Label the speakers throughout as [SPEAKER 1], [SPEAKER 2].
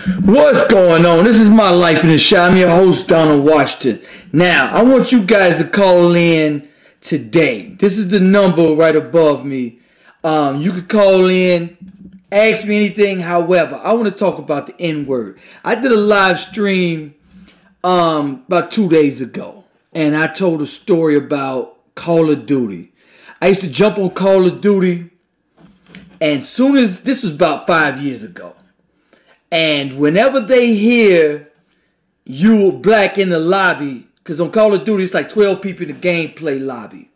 [SPEAKER 1] What's going on? This is My Life in the Shop. I'm your host, Donald Washington. Now, I want you guys to call in today. This is the number right above me. You can call in, ask me anything. However, I want to talk about the N-word. I did a live stream about 2 days ago, and I told a story about Call of Duty. I used to jump on Call of Duty, and this was about 5 years ago. And whenever they hear you black in the lobby, because on Call of Duty it's like 12 people in the gameplay lobby,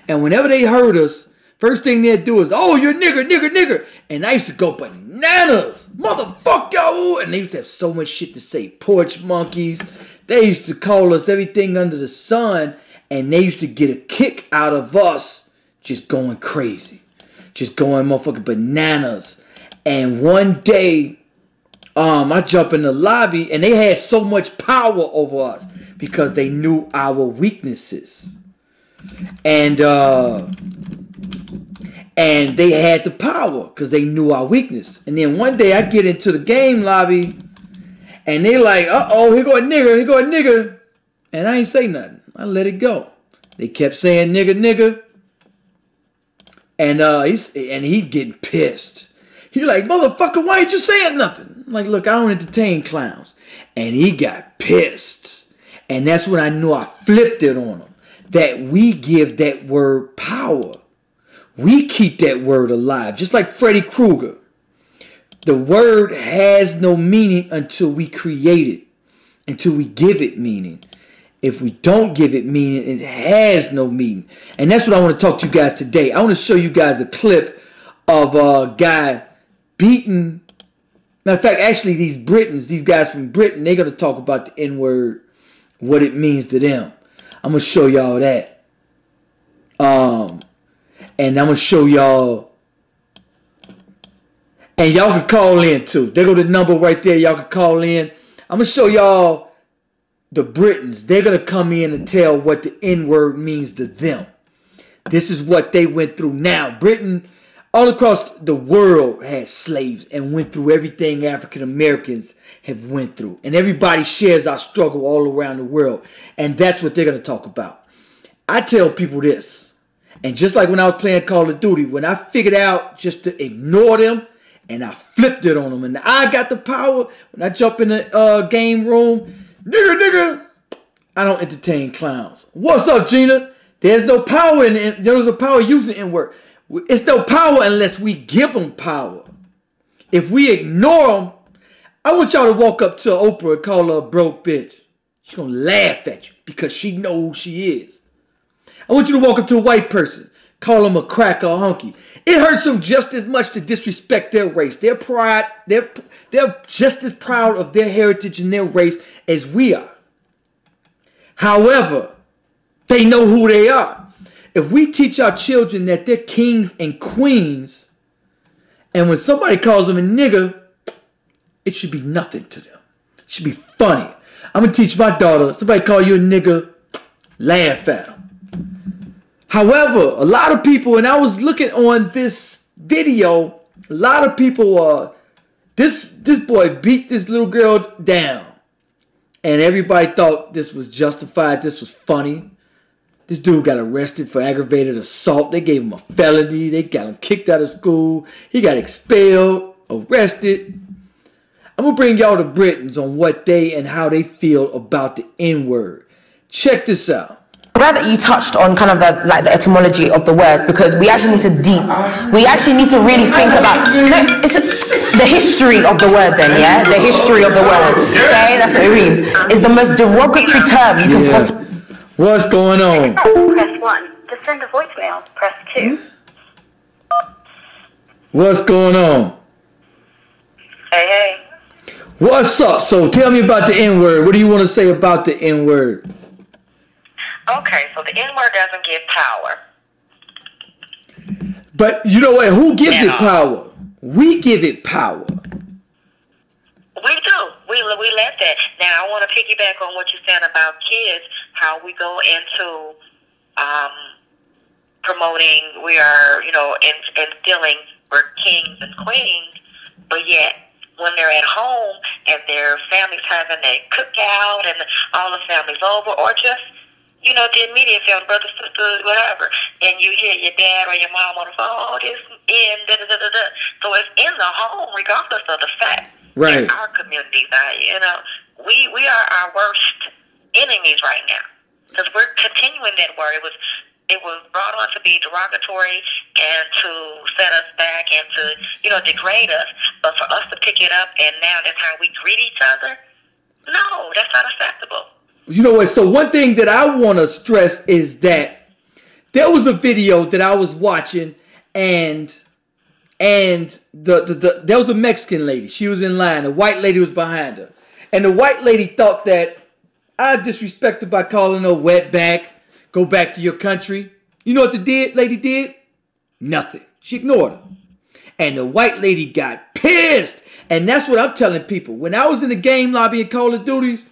[SPEAKER 1] and whenever they heard us, first thing they'd do is, "Oh, you're nigger, nigger, nigger." And I used to go bananas, motherfucker, yo. And they used to have so much shit to say. Porch monkeys. They used to call us everything under the sun, and they used to get a kick out of us just going crazy, just going motherfucking bananas. And one day, I jump in the lobby, and they had so much power over us because they knew our weaknesses, and they had the power because they knew our weakness. And then one day I get into the game lobby, and they like, "Uh-oh, here go a nigger, here go a nigger," and I ain't say nothing. I let it go. They kept saying nigger, nigger, and he getting pissed. He like, "Motherfucker, why ain't you saying nothing?" I'm like, "Look, I don't entertain clowns." And he got pissed. And that's when I knew I flipped it on him. That we give that word power. We keep that word alive. Just like Freddy Krueger. The word has no meaning until we create it. Until we give it meaning. If we don't give it meaning, it has no meaning. And that's what I want to talk to you guys today. I want to show you guys a clip of a guy beaten. Matter of fact, actually, these guys from Britain, they're going to talk about the N-word, what it means to them. I'm going to show y'all that. And I'm going to show y'all. And y'all can call in, too. There go the number right there. Y'all can call in. I'm going to show y'all the Britons. They're going to come in and tell what the N-word means to them. This is what they went through. Now, Britain, all across the world, had slaves and went through everything African Americans have went through. And everybody shares our struggle all around the world. And that's what they're going to talk about. I tell people this. And just like when I was playing Call of Duty, when I figured out just to ignore them, and I flipped it on them, and I got the power, when I jump in the game room, nigger, nigger, I don't entertain clowns. What's up, Gina? There's no power in it. There's no power using the N-word. It's no power unless we give them power. If we ignore them, I want y'all to walk up to Oprah and call her a broke bitch. She's going to laugh at you because she knows who she is. I want you to walk up to a white person, call them a cracker or hunky. It hurts them just as much to disrespect their race. Their pride, they're just as proud of their heritage and their race as we are. However, they know who they are. If we teach our children that they're kings and queens, and when somebody calls them a nigger, it should be nothing to them. It should be funny. I'm going to teach my daughter, somebody call you a nigger, laugh at them. However, a lot of people, and I was looking on this video, a lot of people, this boy beat this little girl down. And everybody thought this was justified, this was funny. This dude got arrested for aggravated assault. They gave him a felony. They got him kicked out of school. He got expelled, arrested. I'm going to bring y'all the Britons on what they and how they feel about the N-word. Check this out.
[SPEAKER 2] I'm glad that you touched on kind of the etymology of the word, because we actually need to we actually need to really think about the history of the word then, yeah? The history of the word, okay? That's what it means. It's the most derogatory term you can possibly...
[SPEAKER 1] What's going on?
[SPEAKER 3] Press 1. To send a voicemail, press 2.
[SPEAKER 1] What's going on?
[SPEAKER 3] Hey.
[SPEAKER 1] What's up? So tell me about the N-word. What do you want to say about the N-word?
[SPEAKER 3] Okay, so the N-word doesn't give power.
[SPEAKER 1] But you know what? Who gives it power? We give it power.
[SPEAKER 3] We do. We let that. Now, I want to piggyback on what you said about kids, how we go into promoting, we are, instilling we're kings and queens, but yet when they're at home and their family's having a cookout and all the family's over, or just, you know, the immediate family, brothers, sisters, whatever, and you hear your dad or your mom on the phone, oh, this in, da-da-da-da-da. So it's in the home, regardless of the fact.
[SPEAKER 1] Right.
[SPEAKER 3] In our communities, you know, we are our worst enemies right now, because we're continuing that word. It was brought on to be derogatory and to set us back and to, you know, degrade us. But for us to pick it up and now that's how we greet each other, no, that's not acceptable.
[SPEAKER 1] You know what? So one thing that I want to stress is that there was a video that I was watching, and there was a Mexican lady. She was in line. A white lady was behind her, and the white lady thought that I disrespected by calling her wetback. Go back to your country. You know what the lady did? Nothing. She ignored her. And the white lady got pissed. And that's what I'm telling people. When I was in the game lobby in Call of Duties,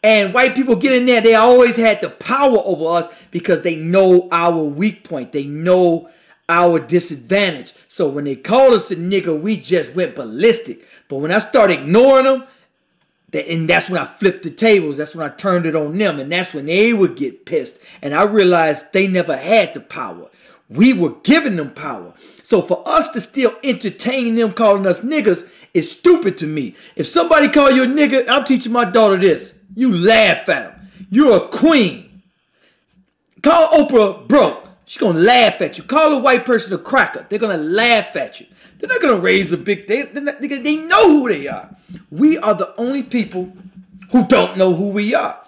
[SPEAKER 1] and white people get in there, they always had the power over us because they know our weak point. They know our disadvantage. So when they called us a nigga, we just went ballistic. But when I started ignoring them, and that's when I flipped the tables. That's when I turned it on them. And that's when they would get pissed. And I realized they never had the power. We were giving them power. So for us to still entertain them calling us niggas is stupid to me. If somebody call you a nigga, I'm teaching my daughter this. You laugh at them. You're a queen. Call Oprah broke. She's going to laugh at you. Call a white person a cracker. They're going to laugh at you. They're not going to raise a big... They know who they are. We are the only people who don't know who we are.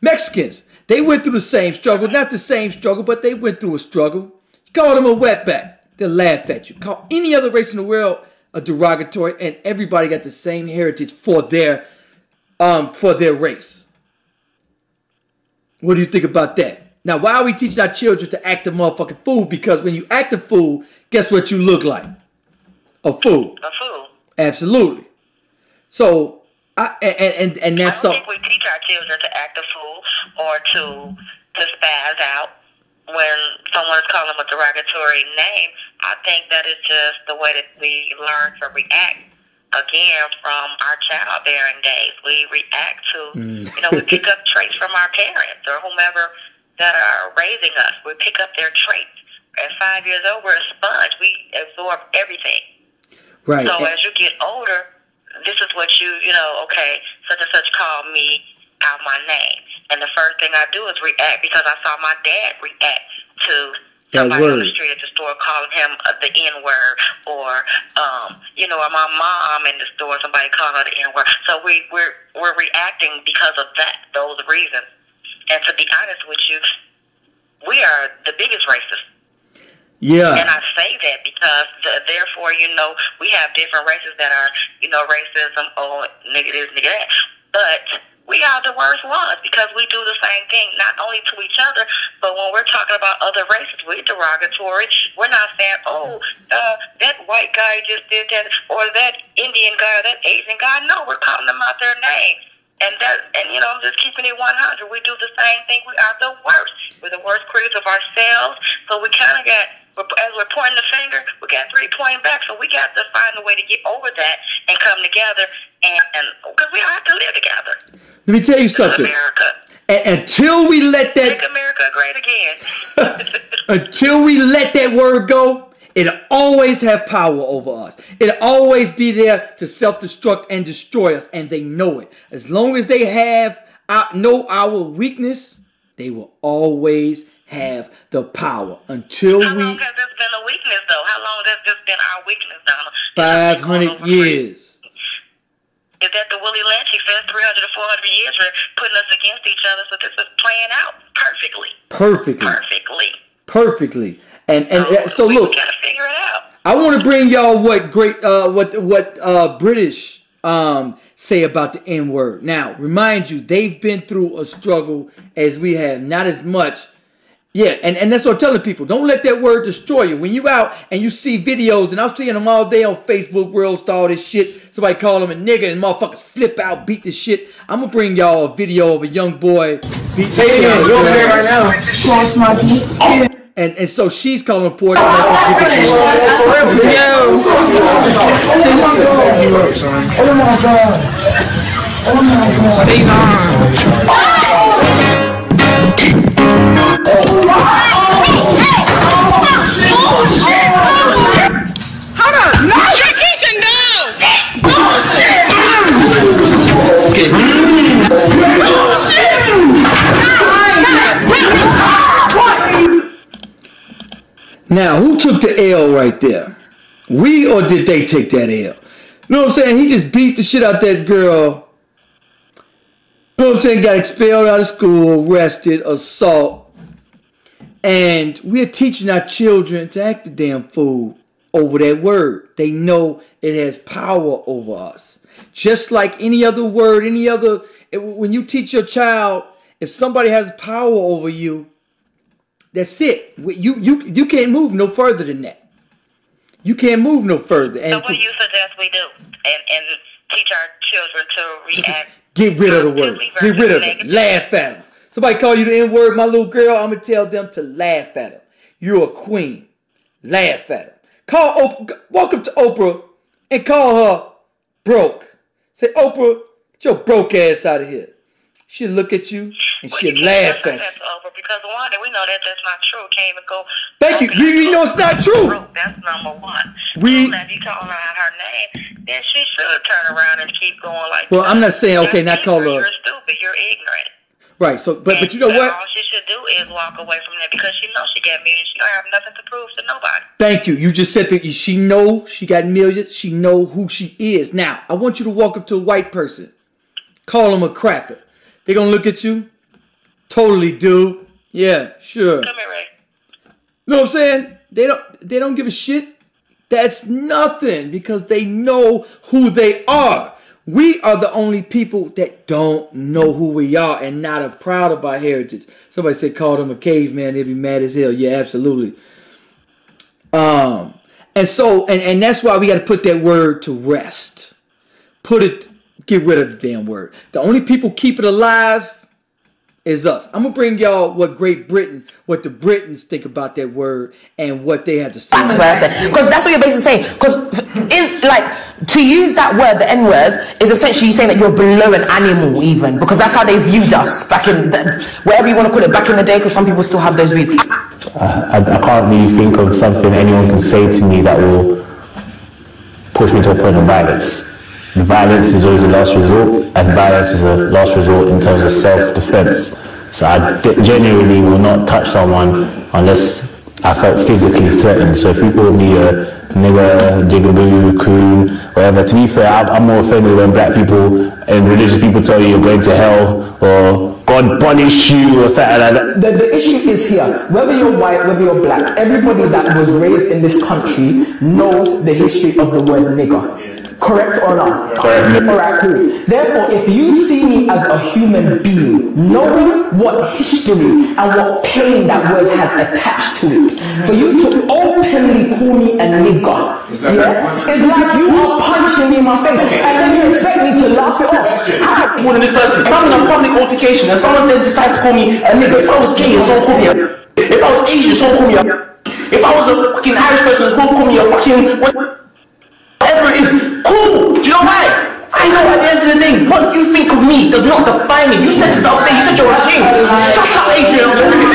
[SPEAKER 1] Mexicans, they went through the same struggle. Not the same struggle, but they went through a struggle. Call them a wetback. They'll laugh at you. Call any other race in the world a derogatory, and everybody got the same heritage for their race. What do you think about that? Now, why are we teaching our children to act a motherfucking fool? Because when you act a fool, guess what you look like? A fool.
[SPEAKER 3] A fool.
[SPEAKER 1] Absolutely. So, and that's something.
[SPEAKER 3] I don't think we teach our children to act a fool or to spaz out when someone is calling them a derogatory name. I think that is just the way that we learn to react. Again, from our childbearing days, we react to, you know, we pick up traits from our parents or whomever that are raising us. We pick up their traits. At 5 years old, we're a sponge. We absorb everything.
[SPEAKER 1] Right.
[SPEAKER 3] So as you get older, this is what you know, okay, such and such called me out my name. And the first thing I do is react because I saw my dad react to somebody on the street at the store calling him the N-word, or, you know, my mom in the store, somebody calling her the N-word. So we're reacting because of those reasons. And to be honest with you, we are the biggest racists.
[SPEAKER 1] Yeah.
[SPEAKER 3] And I say that because, therefore, you know, we have different races that are, you know, racism, or nigga this, nigga that. But we are the worst ones because we do the same thing, not only to each other, but when we're talking about other races, we're derogatory. We're not saying, oh, that white guy just did that, or that Indian guy, or that Asian guy. No, we're calling them out their names. And you know, I'm just keeping it 100. We do the same thing. We are the worst. We're the worst critics of ourselves. So we kind of got, as we're pointing the finger, we got 3 pointing back. So we got to find a way to get over that and come together, and because we all have to live together.
[SPEAKER 1] Let me tell you something.
[SPEAKER 3] America.
[SPEAKER 1] Until we let that...
[SPEAKER 3] Make America great again.
[SPEAKER 1] Until we let that word go, it'll always have power over us. It'll always be there to self-destruct and destroy us, and they know it. As long as they know our weakness, they will always have the power. Until
[SPEAKER 3] How long has this been a weakness, though? How long has this been our weakness, Donald?
[SPEAKER 1] 500 years.
[SPEAKER 3] Is that the Willie Lynch? He says 300 to 400 years for putting us against each other, so this is playing out perfectly.
[SPEAKER 1] Perfectly. And so
[SPEAKER 3] we
[SPEAKER 1] look,
[SPEAKER 3] gotta figure it out.
[SPEAKER 1] I want to bring y'all what British say about the N-word. Now, remind you, they've been through a struggle as we have, not as much. Yeah, and that's what I'm telling people. Don't let that word destroy you. When you out and you see videos, and I'm seeing them all day on Facebook, World Star, all this shit. Somebody call them a nigga and motherfuckers flip out, beat the shit. I'm going to bring y'all a video of a young boy beat the shit out of And so she's calling a port.
[SPEAKER 2] Yo.
[SPEAKER 4] Oh my God. Oh my God.
[SPEAKER 2] Big Hold on. No, you're teaching now.
[SPEAKER 1] Now, who took the L right there? We or did they take that L? You know what I'm saying? He just beat the shit out that girl. You know what I'm saying? Got expelled out of school, arrested, assault. And we're teaching our children to act the damn fool over that word. They know it has power over us. Just like any other word, when you teach your child, if somebody has power over you, that's it. You can't move no further than that. You can't move no further. And
[SPEAKER 3] so what do you suggest we do? And teach our children to react?
[SPEAKER 1] Get rid of the word. Get rid of it. Laugh at them. Somebody call you the N-word, my little girl, I'm going to tell them to laugh at them. You're a queen. Laugh at them. Call Oprah. Walk up to Oprah and call her broke. Say, Oprah, get your broke ass out of here. She'll look at you and she'll laugh at you.
[SPEAKER 3] Because one, we know that that's not true. Can't even go.
[SPEAKER 1] Thank you. You know it's not true.
[SPEAKER 3] That's number one.
[SPEAKER 1] If
[SPEAKER 3] you call her out her name, then she should turn around and keep going like.
[SPEAKER 1] Well, I'm not saying okay, not call her.
[SPEAKER 3] You're stupid. You're ignorant.
[SPEAKER 1] Right. So, but you know what?
[SPEAKER 3] All she should do is walk away from that because she knows she got millions. She don't have nothing to prove to nobody.
[SPEAKER 1] Thank you. You just said that she know she got millions. She know who she is. Now, I want you to walk up to a white person, call them a cracker. They gonna look at you. Totally, dude. Yeah, sure.
[SPEAKER 3] Come here, Ray.
[SPEAKER 1] You know what I'm saying? They don't give a shit. That's nothing because they know who they are. We are the only people that don't know who we are and not are proud of our heritage. Somebody said call them a caveman, they'd be mad as hell. Yeah, absolutely. And so and that's why we got to put that word to rest. Get rid of the damn word. The only people keep it alive is us. I'm gonna bring y'all what what the Britons think about that word and what they have to say.
[SPEAKER 2] Because that's what you're basically saying. Because to use that word, the N-word, is essentially saying that you're below an animal even. Because that's how they viewed us back in whatever you want to call it, back in the day, because some people still have those views.
[SPEAKER 5] I can't really think of something anyone can say to me that will push me to a point of violence. Violence is always a last resort, and violence is a last resort in terms of self-defense. So I genuinely will not touch someone unless I felt physically threatened. So if you call me a nigger, jigaboo, coon, whatever, to be fair, I'm more offended when black people and religious people tell you you're going to hell or God punish you or something like that.
[SPEAKER 4] The issue is here, whether you're white, whether you're black, everybody that was raised in this country knows the history of the word nigger. Correct or not?
[SPEAKER 5] Correct.
[SPEAKER 4] Alright, cool. Therefore, if you see me as a human being, knowing what history and what pain that word has attached to it, for you to openly call me a nigger, it's like you are punching me in my face, and then you expect me to laugh it off.
[SPEAKER 6] More than this person. If I'm in a public altercation and someone then decides to call me a nigger, if I was gay and someone called me a, if I was Asian, someone called me a, if I was a fucking Irish person, someone called me a fucking whatever it is, cool. Do you know why? I know at the end of the day, what you think of me does not define me. You said stuff there, you said you're a king. Shut up, Adrian. I'm talking to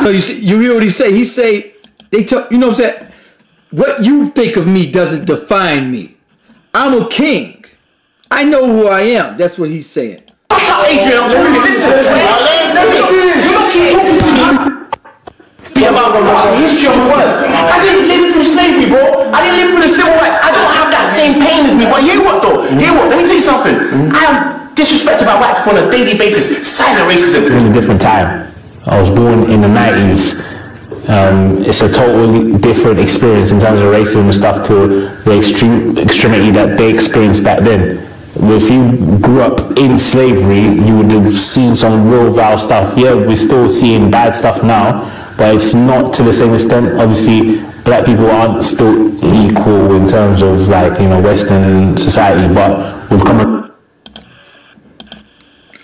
[SPEAKER 6] listen.
[SPEAKER 1] So you hear what he say? He say, you know what I'm saying? What you think of me doesn't define me. I'm a king. I know who I am. That's what he's saying.
[SPEAKER 6] Shut up, Adrian. I'm talking to listen. About the history of the world. I didn't live through slavery, bro. I didn't live through the civil rights. I don't have that same pain as me. But hear what though? Hear what? Let me tell you something. I am disrespected by white people on a daily basis. Silent racism.
[SPEAKER 5] In a different time. I was born in the 90s. It's a totally different experience in terms of racism and stuff to the extremity that they experienced back then. If you grew up in slavery, you would have seen some real vile stuff. Yeah, we're still seeing bad stuff now, but it's not to the same extent. Obviously, black people aren't still equal in terms of Western society, but we've come.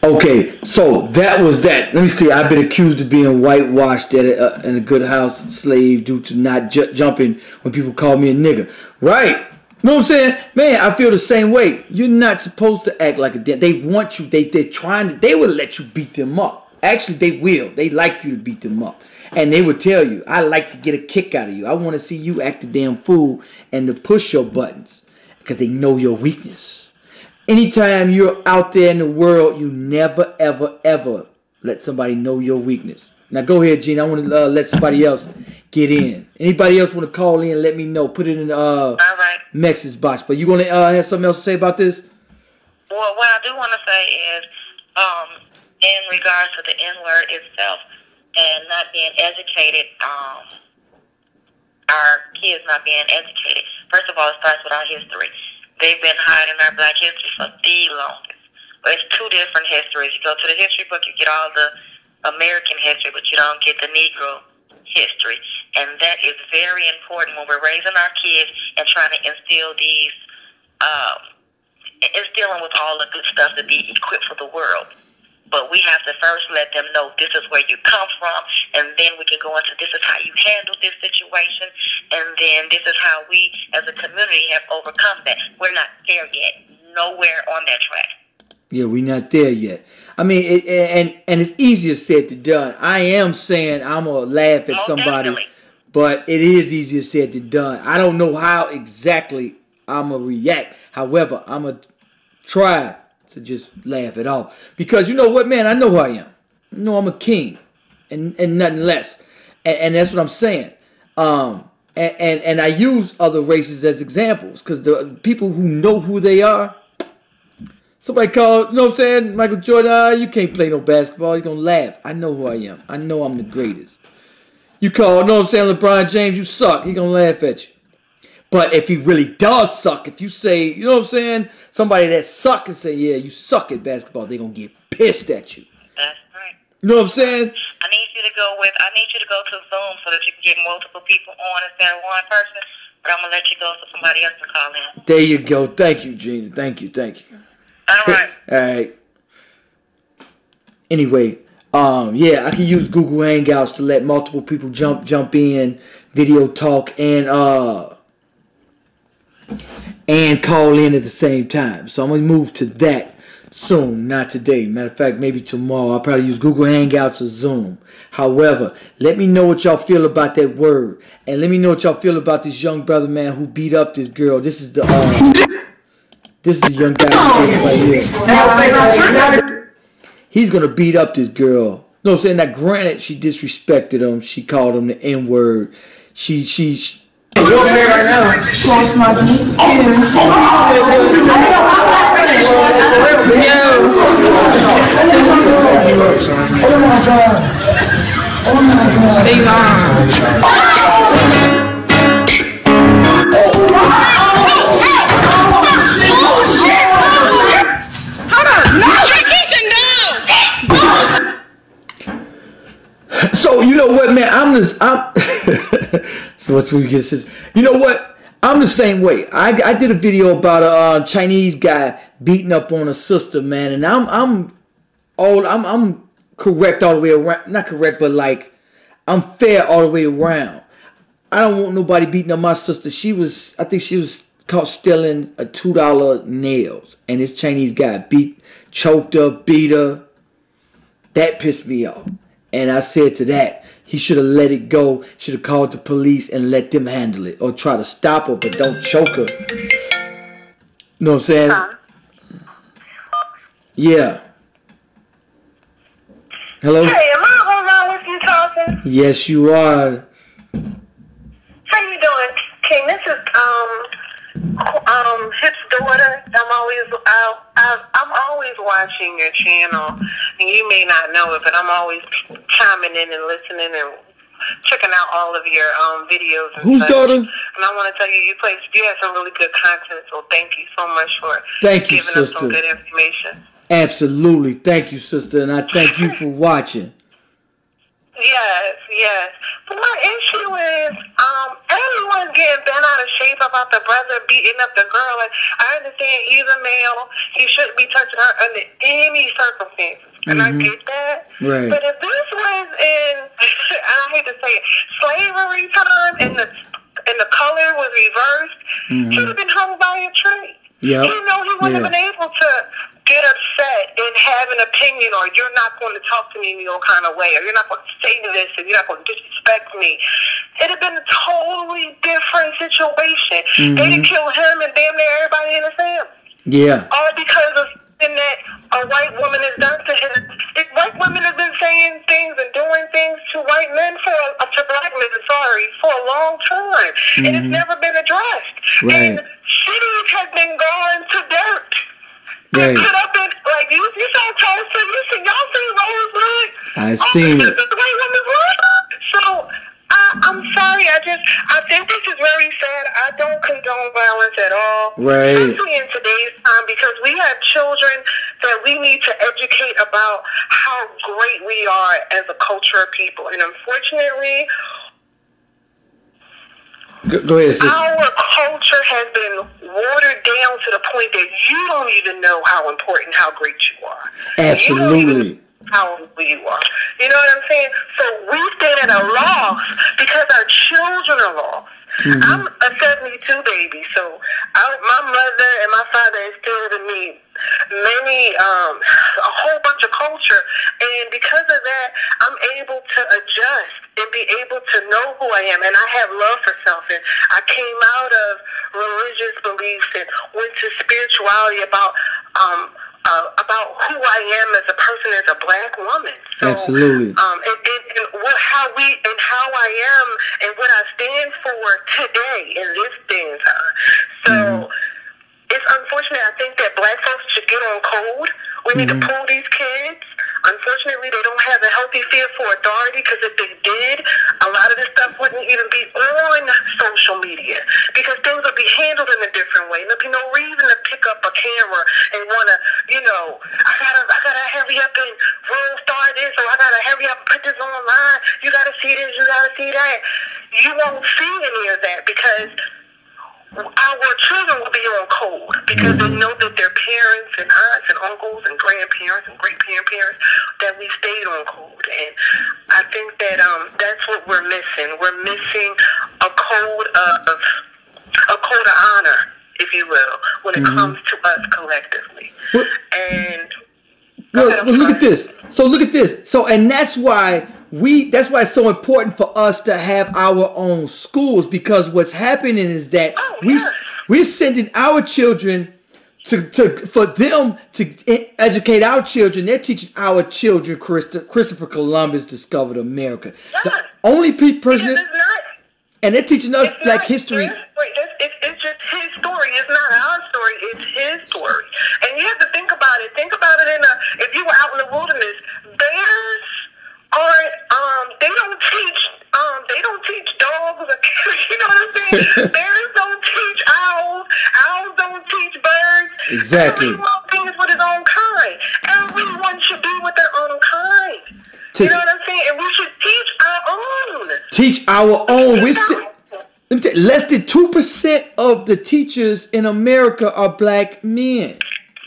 [SPEAKER 1] Okay, so that was that. Let me see. I've been accused of being whitewashed in a good house slave due to not jumping when people call me a nigga. Right. You know what I'm saying? Man, I feel the same way. You're not supposed to act like a damn. They want you. They're trying to. They will let you beat them up. Actually, they will. They like you to beat them up. And they will tell you, I like to get a kick out of you. I want to see you act a damn fool and to push your buttons because they know your weakness. Anytime you're out there in the world, you never, ever, ever let somebody know your weakness. Now go ahead, Gene. I want to let somebody else get in. Anybody else want to call in? Let me know. Put it in the message box. But you want to have something else to say about this?
[SPEAKER 3] Well, what I do want to say is, in regards to the N-word itself and not being educated, our kids not being educated. First of all, it starts with our history. They've been hiding our black history for the longest. But it's two different histories. You go to the history book, you get all the American history, but you don't get the Negro history. And that is very important when we're raising our kids and trying to instill these, instilling with all the good stuff to be equipped for the world. But we have to first let them know this is where you come from, and then we can go into this is how you handle this situation, and then this is how we as a community have overcome that. We're not there yet. Nowhere on that track.
[SPEAKER 1] Yeah, we're not there yet. I mean, and it's easier said than done. I am saying I'm going to laugh at somebody, definitely. But it is easier said than done. I don't know how exactly I'm going to react. However, I'm going to try to just laugh it off. Because you know what, man? I know who I am. I know I'm a king and nothing less. And that's what I'm saying. And I use other races as examples because the people who know who they are, somebody called, you know what I'm saying, Michael Jordan, you can't play no basketball. You're going to laugh. I know who I am. I know I'm the greatest. You call, you know what I'm saying, LeBron James, you suck. He's going to laugh at you. But if he really does suck, if you say, you know what I'm saying, somebody that suck and say, yeah, you suck at basketball, they're going to get pissed at you.
[SPEAKER 3] That's right.
[SPEAKER 1] You know what I'm saying?
[SPEAKER 3] I need you to go to Zoom so that you can get multiple people on instead of one person. But I'm going to let you go so somebody else can call in.
[SPEAKER 1] There you go. Thank you, Gina. Thank you.
[SPEAKER 3] All right.
[SPEAKER 1] All right. Anyway, yeah, I can use Google Hangouts to let multiple people jump in, video talk, and call in at the same time. So I'm going to move to that soon, not today. Matter of fact, maybe tomorrow. I'll probably use Google Hangouts or Zoom. However, let me know what y'all feel about that word. And let me know what y'all feel about this young brother, man, who beat up this girl. This is the young guy right here. He's going to beat up this girl. You know what I'm saying? Now, granted, she disrespected him. She called him the N-word. She
[SPEAKER 6] You'll say right now. Oh my God. Oh my God.
[SPEAKER 1] So you know what, man? So what's we get this? You know what? I'm the same way. I did a video about a Chinese guy beating up on a sister, man, and I'm correct all the way around. Not correct, but like I'm fair all the way around. I don't want nobody beating up my sister. I think she was caught stealing a $2 nails, and this Chinese guy choked her, beat her. That pissed me off. And I said to that, he should have let it go. Should have called the police and let them handle it. Or try to stop her, but don't choke her. You know what I'm saying? Yeah. Hello?
[SPEAKER 7] Hey, am I on with you talking?
[SPEAKER 1] Yes, you are.
[SPEAKER 7] How you doing, King? This is Hip's daughter. I'm always watching your channel, and you may not know it, but I'm always chiming in and listening and checking out all of your videos. And
[SPEAKER 1] whose
[SPEAKER 7] such.
[SPEAKER 1] daughter?
[SPEAKER 7] And I want to tell you, you have some really good content. So thank you so much for giving us some good information.
[SPEAKER 1] Absolutely, thank you, sister, and I thank you for watching.
[SPEAKER 7] Yes. But my issue is, everyone's getting bent out of shape about the brother beating up the girl. And I understand he's a male. He shouldn't be touching her under any circumstances. And I get that.
[SPEAKER 1] Right.
[SPEAKER 7] But if this was in, and I hate to say it, slavery time and the color was reversed, he would have been hung by a tree.
[SPEAKER 1] Yep.
[SPEAKER 7] You know, he wouldn't have been able to get upset and have an opinion, or you're not going to talk to me in your kind of way, or you're not going to say this, and you're not going to disrespect me. It'd have been a totally different situation. They'd kill him and damn near everybody in the family. Yeah. All because of something that a white woman has done to him. If white women have been saying things and doing things to white men to black men, for a long time, and it's never been addressed. Right. And cities have been gone to dirt. They put up in, like, you saw Tulsa, y'all seen Rosewood?
[SPEAKER 1] I seen it.
[SPEAKER 7] The white woman's life. So, I'm sorry, I think this is very sad. I don't condone violence at all. Right. Especially in today's time, because we have children that we need to educate about how great we are as a culture of people. And unfortunately,
[SPEAKER 1] Go ahead, sister.
[SPEAKER 7] Our culture has been watered down to the point that you don't even know how important, how great you are.
[SPEAKER 1] Absolutely.
[SPEAKER 7] How you are. You know what I'm saying? So we stand at a loss because our children are lost. I'm a 72 baby, so my mother and my father instilled in me a whole bunch of culture, and because of that, I'm able to adjust and be able to know who I am, and I have love for self, and I came out of religious beliefs and went to spirituality about who I am as a person, as a black woman. So,
[SPEAKER 1] absolutely.
[SPEAKER 7] And how I am and what I stand for today in this day and time. So it's unfortunate. I think that black folks should get on code. We need to pull these kids. Unfortunately, they don't have a healthy fear for authority, because if they did, a lot of this stuff wouldn't even be on social media, because things would be handled in a different way. There'd be no reason to pick up a camera and want to, I gotta hurry up and roll star this, or I gotta hurry up and put this online. You gotta see this, you gotta see that. You won't see any of that, because our children will be on code, because they know that their parents and aunts and uncles and grandparents and great-grandparents, that we stayed on code. And I think that that's what we're missing. We're missing a code of honor, if you will, when it comes to us collectively.
[SPEAKER 1] Look at this. So, and that's why it's so important for us to have our own schools, because what's happening is that we're sending our children for them to educate our children. They're teaching our children Christopher Columbus discovered America. The only person, and they're teaching us black history.
[SPEAKER 7] It's just his story. It's not our story. It's his story. And you have to think about it. Think about it if you were out in the wilderness, bears aren't, they don't teach dogs, you know what I'm saying? Bears don't teach owls. Owls don't teach birds.
[SPEAKER 1] Exactly.
[SPEAKER 7] Everyone is with his own kind. Everyone should be with their own kind. You know what I'm saying? And we should teach our own.
[SPEAKER 1] Teach our own. Let me tell you, less than 2% of the teachers in America are black men.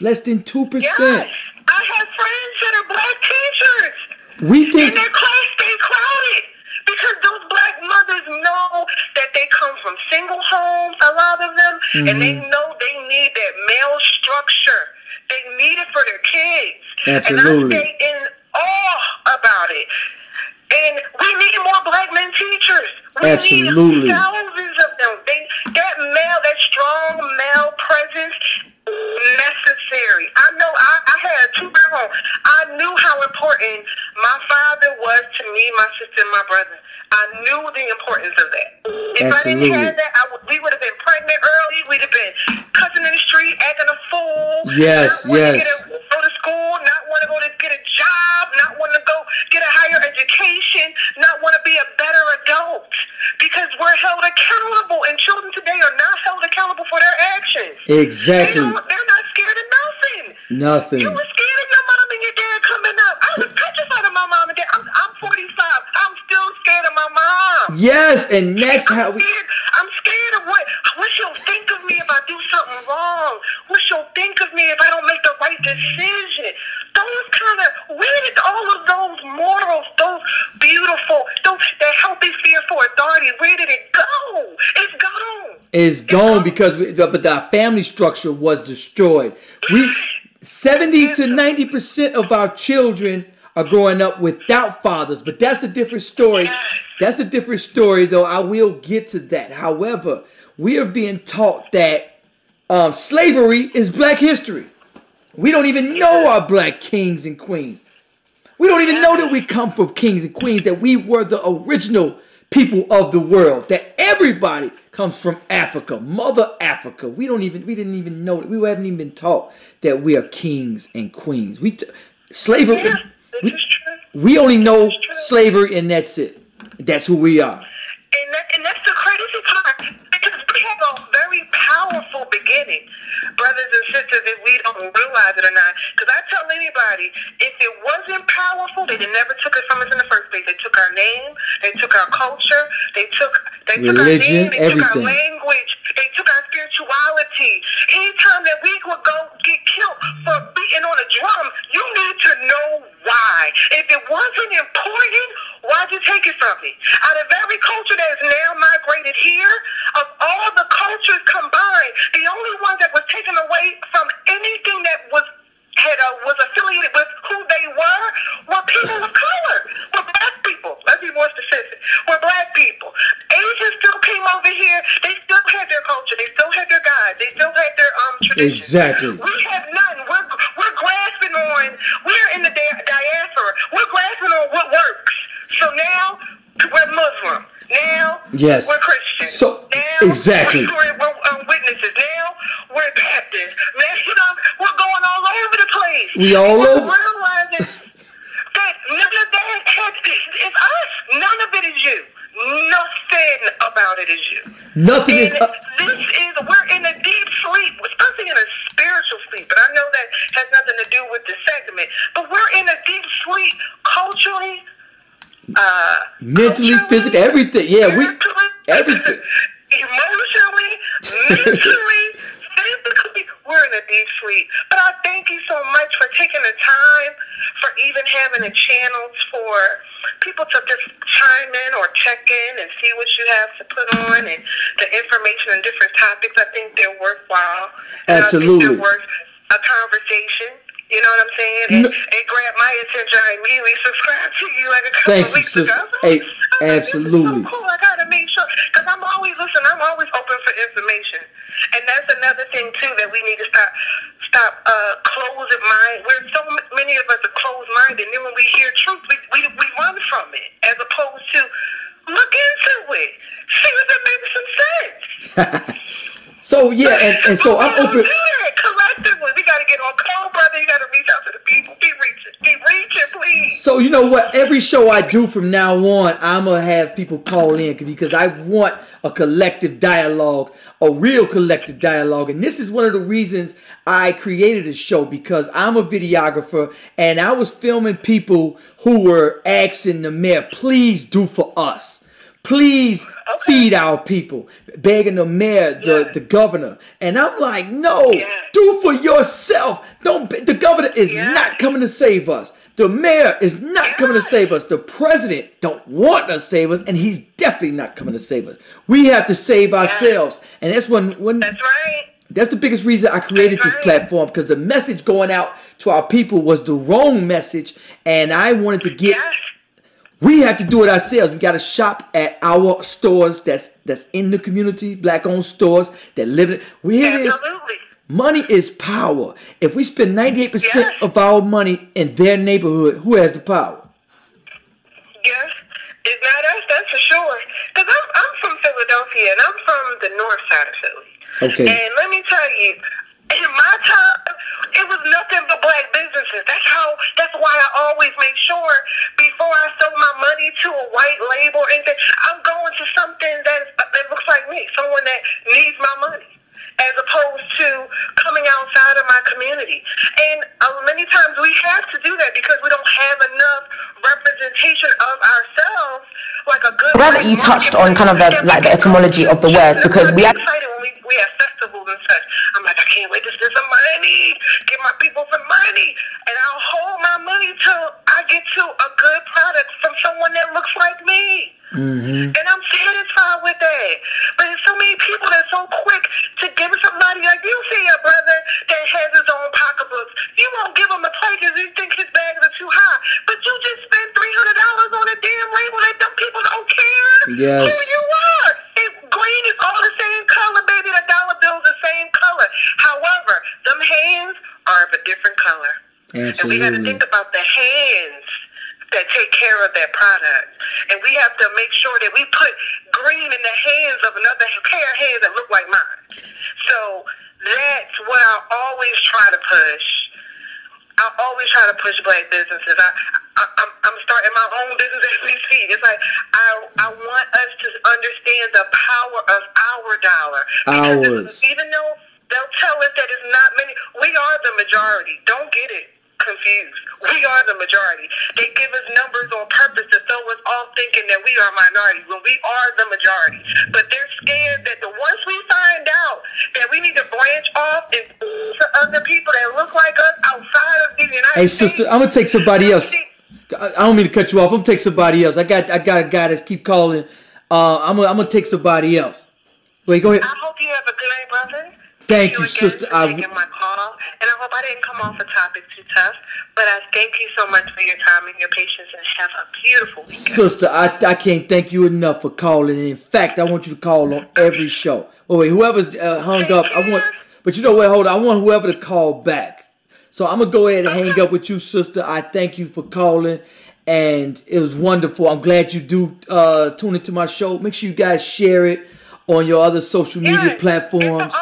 [SPEAKER 1] Less than 2%.
[SPEAKER 7] Yes. I have friends that are black teachers.
[SPEAKER 1] We think
[SPEAKER 7] in their class stay crowded, because those black mothers know that they come from single homes, a lot of them, and they know they need that male structure. They need it for their kids.
[SPEAKER 1] Absolutely.
[SPEAKER 7] And I stay in awe about it. And we need more black men teachers. We
[SPEAKER 1] Absolutely.
[SPEAKER 7] need thousands of them. That strong male presence necessary. I know I had a two-parent home. I knew how important my father was to me, my sister, and my brother. I knew the importance of that. If
[SPEAKER 1] Absolutely.
[SPEAKER 7] I didn't have that, we would have been pregnant early. We'd have been cussing in the street, acting a fool.
[SPEAKER 1] Yes,
[SPEAKER 7] not wanting to go to school, not want to go to get a job, not want to go get a higher education, not want to be a better adult. Because we're held accountable, and children today are not held accountable for their actions.
[SPEAKER 1] Exactly.
[SPEAKER 7] They're not scared of nothing.
[SPEAKER 1] Nothing.
[SPEAKER 7] You were scared of your mom and your dad coming up. I was petrified of my mom and dad. I'm 45. I'm
[SPEAKER 1] Yes, and that's how we.
[SPEAKER 7] I'm scared of what she'll think of me if I do something wrong. What she'll think of me if I don't make the right decision. Those kind of, where did all of those morals, those beautiful, that healthy fear for authority, where did it go? It's gone.
[SPEAKER 1] It's gone because but our family structure was destroyed. 70 to 90% of our children are growing up without fathers, but that's a different story. That's a different story, though. I will get to that. However, we are being taught that slavery is black history. We don't even know our black kings and queens. We don't even know that we come from kings and queens, that we were the original people of the world, that everybody comes from Africa, Mother Africa. We didn't even know that. We haven't even been taught that we are kings and queens. Slavery. We only know slavery, and that's it. That's who we are.
[SPEAKER 7] And that's the crazy part. Because we have a very powerful beginning, brothers and sisters, if we don't realize it or not. Because I tell anybody, if it wasn't powerful, they never took it from us in the first place. They took our name, they took our culture, they took
[SPEAKER 1] religion,
[SPEAKER 7] our name, they took our language, they took our spirituality. Anytime that we would go get killed for beating on a drum, you need to know why. If it wasn't important, why'd you take it from me? Out of every culture that is now migrated here, of all the cultures combined, the only one that was taken away from anything that was affiliated with who they were people of color, were black people. Let's be more specific. Were black people. Asians still came over here. They still had their culture. They still had their gods. They still had their traditions.
[SPEAKER 1] Exactly.
[SPEAKER 7] We have none. We're grasping on. We're in the diaspora. We're grasping on what works. So now we're Muslim. Now we're Christian.
[SPEAKER 1] So
[SPEAKER 7] now
[SPEAKER 1] exactly.
[SPEAKER 7] We're witnesses. Now we're Baptist. Now we're going all over the place.
[SPEAKER 1] We all over.
[SPEAKER 7] Realizing that none of that is us. None of it is you. Nothing about it is you.
[SPEAKER 1] Nothing is.
[SPEAKER 7] We're in a deep sleep, especially in a spiritual sleep. But I know that has nothing to do with the segment. But we're in a deep sleep culturally.
[SPEAKER 1] Mentally, physically, everything. Yeah, everything.
[SPEAKER 7] Emotionally, mentally, physically, we're in a deep sleep. But I thank you so much for taking the time, for even having the channels for people to just chime in or check in and see what you have to put on and the information and different topics. I think they're worthwhile.
[SPEAKER 1] Absolutely.
[SPEAKER 7] I think they're worth a conversation. You know what I'm saying? It grabbed my attention. I immediately subscribed to you like a couple of weeks ago.
[SPEAKER 1] Hey, absolutely.
[SPEAKER 7] So cool. I gotta make sure, because I'm always open for information, and that's another thing too that we need to stop closing mind. We're so many of us are closed minded, and then when we hear truth, we run from it, as opposed to look into it, see if it makes some sense.
[SPEAKER 1] So yeah, and so I'm open.
[SPEAKER 7] Collectively, we gotta get on call, brother. You gotta reach out to the people. Keep reaching, please.
[SPEAKER 1] So you know what? Every show I do from now on, I'm gonna have people call in because I want a collective dialogue, a real collective dialogue, and this is one of the reasons I created this show, because I'm a videographer and I was filming people who were asking the mayor, please do for us. Please feed our people, begging the mayor, the governor. And I'm like, no, do for yourself. The governor is not coming to save us. The mayor is not coming to save us. The president don't want to save us, and he's definitely not coming to save us. We have to save ourselves. And that's when
[SPEAKER 7] that's right.
[SPEAKER 1] That's the biggest reason I created this platform, because the message going out to our people was the wrong message, and I wanted to get... We have to do it ourselves. We got to shop at our stores that's in the community, black-owned stores that live in it. Here it is. Money is power. If we spend 98% of our money in their neighborhood, who has the power?
[SPEAKER 7] Yes, it's not us, that's for sure. Because I'm from Philadelphia, and I'm from the north side of Philly.
[SPEAKER 1] Okay.
[SPEAKER 7] And let me tell you, in my time, it was nothing but black businesses. That's why I always make sure before I throw my money to a white label or anything, I'm going to something that looks like me, someone that needs my money, as opposed to coming outside of my community. And many times we have to do that because we don't have enough representation of ourselves, like a good.
[SPEAKER 2] I'm glad that you touched on kind of the etymology of the word, because we
[SPEAKER 7] excited when we have festivals and such. I'm like, I can't wait to spend some money, give my people some money, and I'll hold my money till I get to a good product from someone that looks like me. And I'm satisfied with that. But there's so many people that's so quick to give somebody, like you see a brother that has his own pocketbooks. You won't give him a plate because you think his bags are too high. But you just spent $300 on a damn label that them people don't care.
[SPEAKER 1] Yes.
[SPEAKER 7] Who you are. Green is all the same color, baby. The dollar bill's the same color. However, them hands are of a different color.
[SPEAKER 1] Absolutely.
[SPEAKER 7] And we got to think about the hands that take care of that product. And we have to make sure that we put green in the hands of another pair of hands that look like mine. So that's what I always try to push. I always try to push black businesses. I'm starting my own business as we speak. It's like I want us to understand the power of our dollar. Because even though they'll tell us that it's not many, we are the majority. Don't get it confused. We are the majority. They give us numbers on purpose to throw us off thinking that we are minority when we are the majority. But they're scared that once we find out that we need to branch off and to other people that look like us outside of the United States.
[SPEAKER 1] Hey, sister, I'm gonna take somebody else. I don't mean to cut you off. I'm gonna take somebody else. I got a guy that's keep calling. I'm gonna take somebody else. Wait, go ahead.
[SPEAKER 7] I hope you have a good night, brother.
[SPEAKER 1] Thank you, sister.
[SPEAKER 7] For taking my call, and I hope I didn't come off a topic too tough. But I thank you so much for your time and your patience, and have a beautiful weekend.
[SPEAKER 1] Sister, I can't thank you enough for calling. And in fact, I want you to call on every show. Oh wait, whoever's hung up, I want. But you know what? Hold on, I want whoever to call back. So I'm gonna go ahead and hang up with you, sister. I thank you for calling, and it was wonderful. I'm glad you do tune into my show. Make sure you guys share it on your other social media platforms.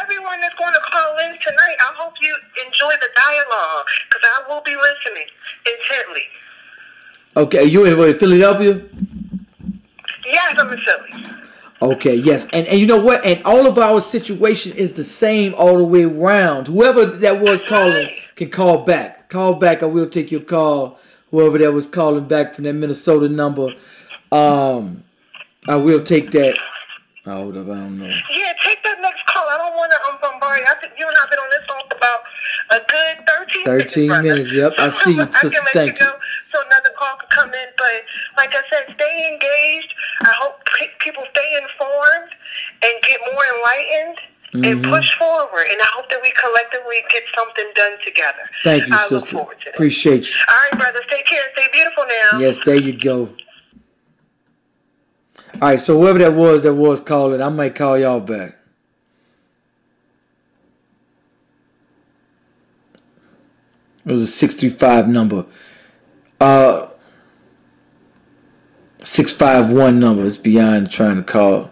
[SPEAKER 7] Everyone that's going to call in tonight, I hope you enjoy the dialogue, because I will be listening intently.
[SPEAKER 1] Okay, you in Philadelphia?
[SPEAKER 7] Yes, I'm in Philly.
[SPEAKER 1] Okay, yes. And you know what? And all of our situation is the same all the way around. Whoever that was calling can call back. Call back. I will take your call. Whoever that was calling back from that Minnesota number. I will take that. Hold up, I don't know.
[SPEAKER 7] Yeah, take that next call. I don't want to bombard you. I think you and I have been on this phone for about a good 13
[SPEAKER 1] minutes. Yep, I see you, sister. Thank you.
[SPEAKER 7] So another call could come in, but like I said, stay engaged. I hope people stay informed and get more enlightened and push forward. And I hope that we collectively get something done together.
[SPEAKER 1] Thank you, sister.
[SPEAKER 7] I look forward to that.
[SPEAKER 1] Appreciate you.
[SPEAKER 7] All right, brothers. Take care. Stay beautiful now.
[SPEAKER 1] Yes, there you go. All right, so whoever that was calling, I might call y'all back. It was a 635 number. 651 number. It's beyond trying to call.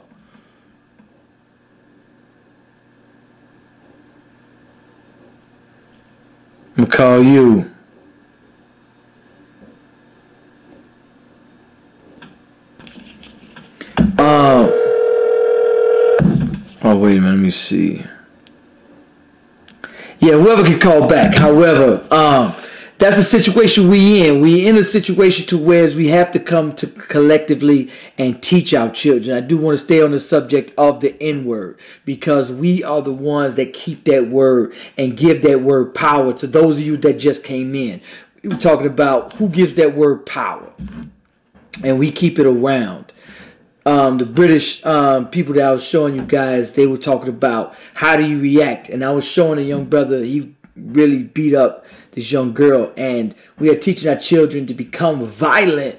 [SPEAKER 1] I'm gonna call you. Oh, wait a minute, let me see. Yeah, whoever can call back. However, that's the situation we in. We in a situation to where we have to come to collectively and teach our children. I do want to stay on the subject of the N-word, because we are the ones that keep that word and give that word power to those of you that just came in. We were talking about who gives that word power, and we keep it around. The British people that I was showing you guys, they were talking about how do you react, and I was showing a young brother, he really beat up this young girl, and we are teaching our children to become violent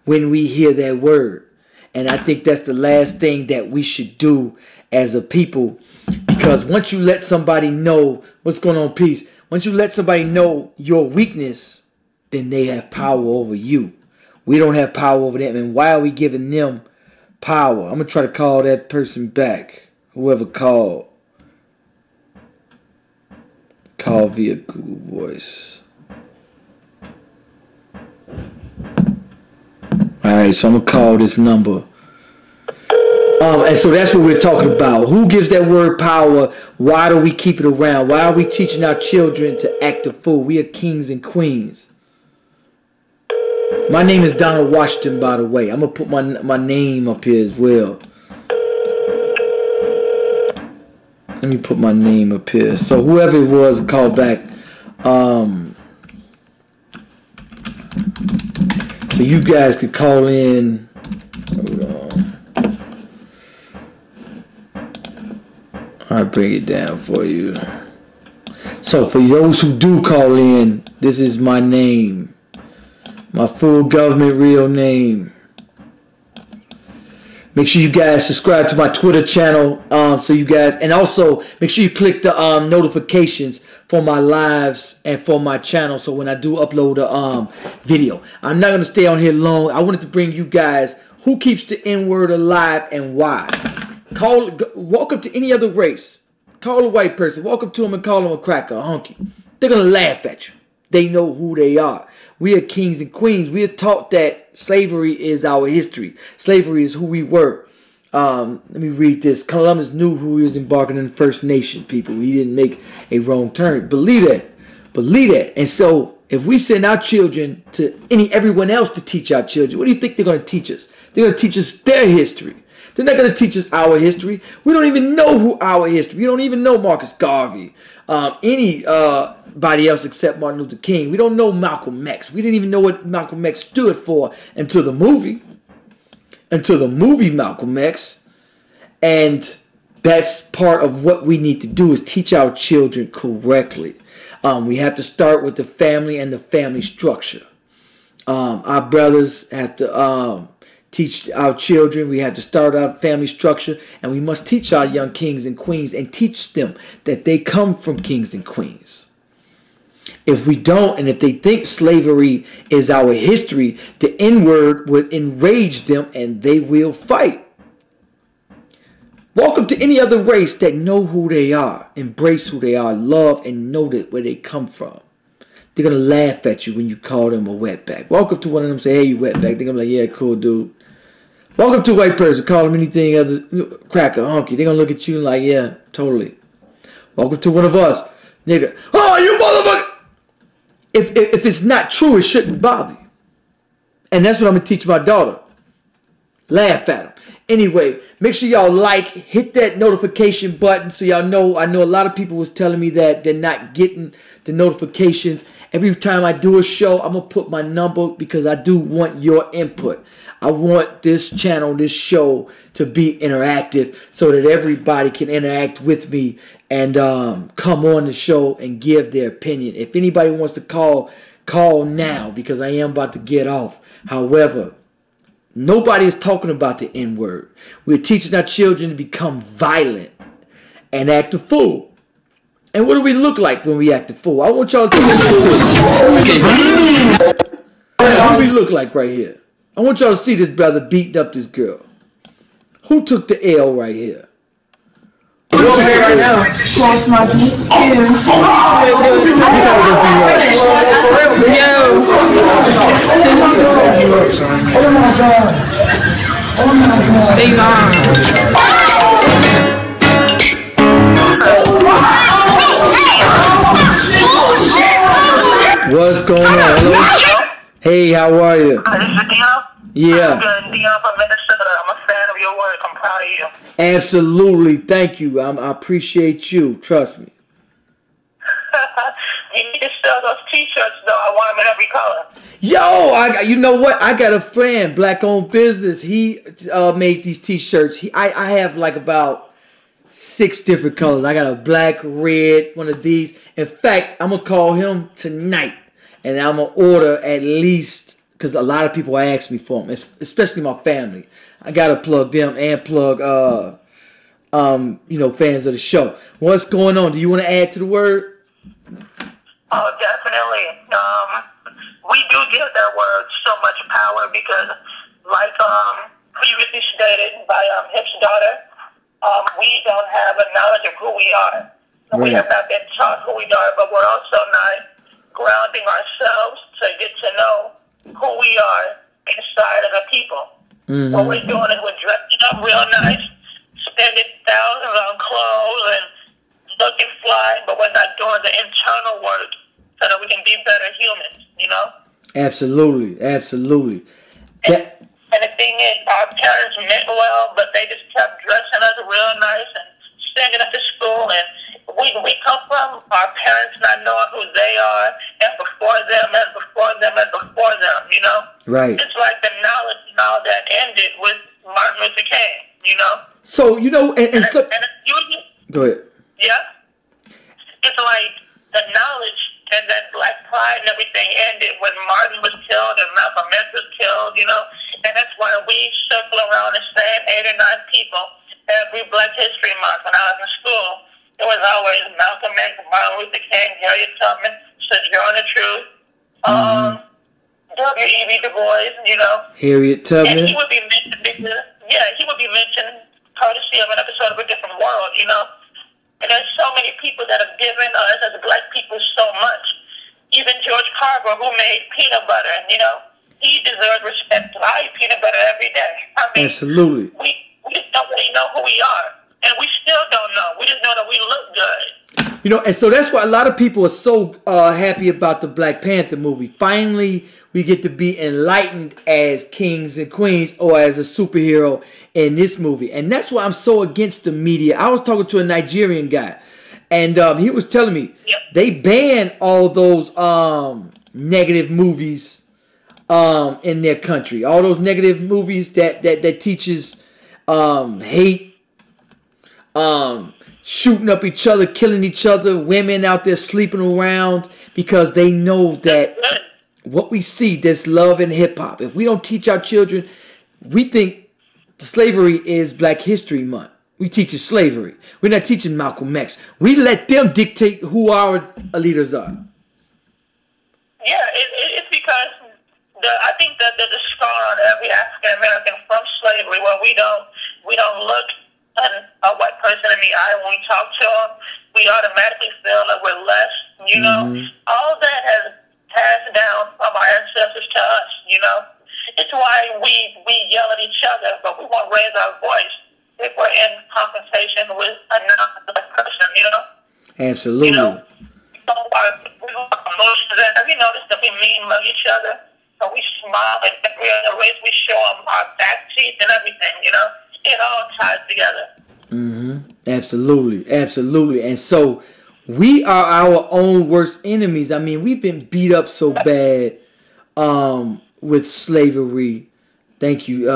[SPEAKER 1] when we hear that word. And I think that's the last thing that we should do as a people, because once you let somebody know what's going on, peace, once you let somebody know your weakness, then they have power over you. We don't have power over them, and why are we giving them power? I'm going to try to call that person back. Whoever called. Call via Google Voice. Alright, so I'm going to call this number. And so that's what we're talking about. Who gives that word power? Why do we keep it around? Why are we teaching our children to act a fool? We are kings and queens. My name is Donald Washington, by the way. I'm gonna put my name up here as well. Let me put my name up here. So whoever it was, called back. So you guys could call in. Hold on. I'll bring it down for you. So for those who do call in, this is my name. My full government real name. Make sure you guys subscribe to my Twitter channel, so you guys, and also make sure you click the notifications for my lives and for my channel, so when I do upload a video. I'm not gonna stay on here long. I wanted to bring you guys who keeps the N-word alive and why. Walk up to any other race, call a white person, walk up to them and call them a cracker, a hunky. They're gonna laugh at you. They know who they are. We are kings and queens. We are taught that slavery is our history. Slavery is who we were. Let me read this. Columbus knew who he was embarking on the First Nation people. He didn't make a wrong turn. Believe that. Believe that. And so if we send our children to everyone else to teach our children, what do you think they're going to teach us? They're going to teach us their history. They're not going to teach us our history. We don't even know who our history. We don't even know Marcus Garvey. Anybody else except Martin Luther King. We don't know Malcolm X. We didn't even know what Malcolm X stood for until the movie. Until the movie Malcolm X. And that's part of what we need to do, is teach our children correctly. We have to start with the family and the family structure. Our brothers have to teach our children. We have to start our family structure, and we must teach our young kings and queens and teach them that they come from kings and queens. If we don't, and if they think slavery is our history, the N-word would enrage them and they will fight. Welcome to any other race that know who they are, embrace who they are, love and know that where they come from. They're going to laugh at you when you call them a wetback. Walk up to one of them and say, hey, you wetback. They're going to be like, yeah, cool, dude. Walk up to a white person, call them anything other, cracker, honky. They're going to look at you like, yeah, totally. Walk up to one of us, nigga, oh, you motherfucker. If it's not true, it shouldn't bother you. And that's what I'm going to teach my daughter. Laugh at them. Anyway, make sure y'all hit that notification button so y'all know. I know a lot of people was telling me that they're not getting the notifications. Every time I do a show, I'm going to put my number because I do want your input. I want this channel, this show to be interactive so that everybody can interact with me and come on the show and give their opinion. If anybody wants to call now because I am about to get off. However, nobody is talking about the N-word. We're teaching our children to become violent and act a fool. And what do we look like when we act a fool? I want y'all to look at this. What do we look like right here? I want y'all to see this brother beating up this girl. Who took the L right here?
[SPEAKER 2] Right now.
[SPEAKER 7] Oh my God. Oh my
[SPEAKER 1] God. What's going on? Hello? Hey, how are you?
[SPEAKER 3] This is Dion.
[SPEAKER 1] Yeah.
[SPEAKER 3] I'm good. Dion from Minnesota. I'm a fan of your work. I'm proud of you.
[SPEAKER 1] Absolutely. Thank you. I appreciate you. Trust me.
[SPEAKER 3] You need to sell those t-shirts, though. I want them in every color.
[SPEAKER 1] Yo, you know what? I got a friend, black-owned business. He made these t-shirts. I have like about 6 different colors. I got a black, red, one of these. In fact, I'm going to call him tonight. And I'm going to order at least, because a lot of people ask me for them, especially my family. I got to plug them and plug, fans of the show. What's going on? Do you want to add to the word?
[SPEAKER 3] Oh, definitely. We do give that word so much power because, like previously stated by Hip's daughter, we don't have a knowledge of who we are. So we have not been taught who we are, but we're also not grounding ourselves to get to know who we are inside of the people. Mm-hmm. What we're doing is we're dressing up real nice, spending thousands on clothes and looking fly, but we're not doing the internal work so that we can be better humans, you know?
[SPEAKER 1] Absolutely, absolutely.
[SPEAKER 8] And the thing is, our parents meant well, but they just kept dressing us real nice and singing at the school. And we come from our parents not knowing who they are, and before them, and before them, and before them, you know?
[SPEAKER 1] Right.
[SPEAKER 8] It's like the knowledge and all that ended with Martin Luther King, you know?
[SPEAKER 1] So, you know, and so... Go ahead.
[SPEAKER 8] Yeah? It's like the knowledge and that black pride and everything ended when Martin was killed and Malcolm X was killed, you know? And that's why we circle around the same 8 or 9 people every Black History Month. When I was in school, it was always Malcolm X, Martin Luther King, Harriet Tubman, Sojourner Truth, W.E.B. Du Bois, you know?
[SPEAKER 1] Harriet Tubman.
[SPEAKER 8] And he would be mentioned because, he would be mentioned courtesy of an episode of A Different World, you know? And there's so many people that have given us as black people so much. Even George Carver, who made peanut butter, you know, he deserves respect. I eat peanut butter every day. I mean,
[SPEAKER 1] absolutely.
[SPEAKER 8] We just don't really know who we are. And we still don't know. We just know that we look good.
[SPEAKER 1] You know, and so that's why a lot of people are so happy about the Black Panther movie. Finally, we get to be enlightened as kings and queens or as a superhero in this movie. And that's why I'm so against the media. I was talking to a Nigerian guy, and he was telling me they ban all those negative movies in their country. All those negative movies that teaches hate, shooting up each other, killing each other, women out there sleeping around, because they know that what we see, this love in hip-hop. If we don't teach our children, we think slavery is Black History Month. We teach slavery. We're not teaching Malcolm X. We let them dictate who our leaders are.
[SPEAKER 8] Yeah, it's because I think that there's a scar on every African American from slavery where we don't look a white person in the eye when we talk to them. We automatically feel that we're less. You know, all that has passed down from our ancestors to us. You know, it's why we yell at each other, but we won't raise our voice if we're in confrontation with another person. You know.
[SPEAKER 1] Absolutely.
[SPEAKER 8] You know, have you noticed that we mean mug each other? So we smile at every other race. We show them our back teeth and everything. You know, it all ties together.
[SPEAKER 1] Absolutely, absolutely. And so we are our own worst enemies. I mean, we've been beat up so bad with slavery. Thank you.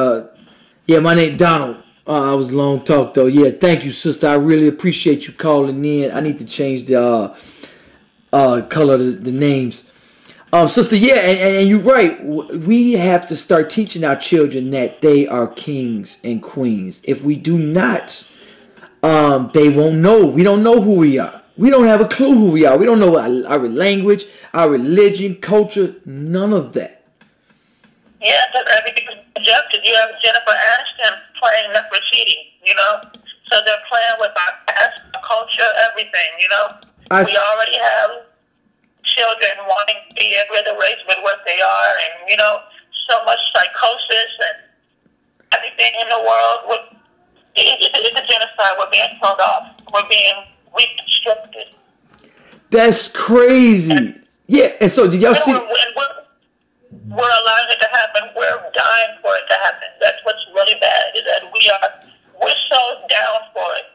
[SPEAKER 1] Yeah, my name Donald. I was long talk though. Yeah, thank you, sister. I really appreciate you calling in. I need to change the color of the names. Sister, yeah, and you're right. We have to start teaching our children that they are kings and queens. If we do not, they won't know. We don't know who we are. We don't have a clue who we are. We don't know our language, our religion, culture, none of that.
[SPEAKER 8] Yeah, because everything is projected. You have Jennifer Aniston playing Nefertiti, you know? So they're playing with our past, our culture, everything, you know? We already have children wanting to be every other race with what they are, and, you know, so much psychosis and everything in the world. It's a genocide. We're being killed off. We're being reconstructed.
[SPEAKER 1] That's crazy. Yeah, and so did y'all see...
[SPEAKER 8] We're allowing it to happen. We're dying for it to happen. That's what's really bad, is that we're so down for it.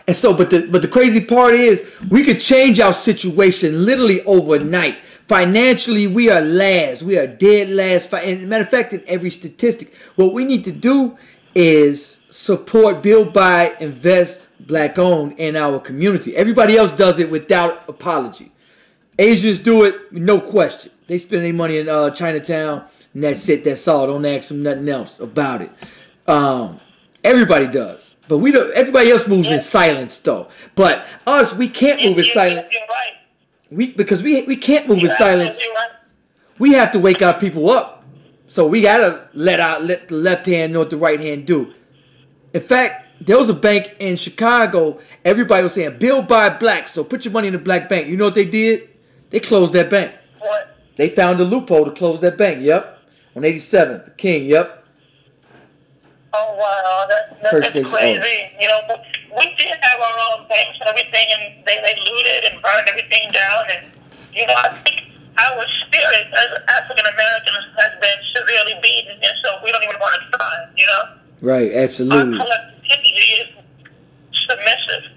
[SPEAKER 1] And so, but the crazy part is, we could change our situation literally overnight. Financially, we are last. We are dead last. And matter of fact, in every statistic, what we need to do is support, build, buy, invest, Black-owned in our community. Everybody else does it without apology. Asians do it, no question. They spend their money in Chinatown, and that's it. That's all. Don't ask them nothing else about it. Everybody does. But we don't. Everybody else moves in silence, though. But us, we can't move in silence.
[SPEAKER 8] You're right.
[SPEAKER 1] Because we can't move in silence. Right. We have to wake our people up. So we gotta let the left hand know what the right hand do. In fact, there was a bank in Chicago. Everybody was saying, "Build by Black." So put your money in the Black bank. You know what they did? They closed that bank.
[SPEAKER 8] What?
[SPEAKER 1] They found a loophole to close that bank. Yep. On 87th, King. Yep.
[SPEAKER 8] Oh wow, that's crazy. You know, we did have our own banks and everything, and they looted and burned everything down. And you know, I think our spirit as African Americans has been severely beaten, and so we don't even want to try, you know?
[SPEAKER 1] Right, absolutely.
[SPEAKER 8] Our collectivity is submissive.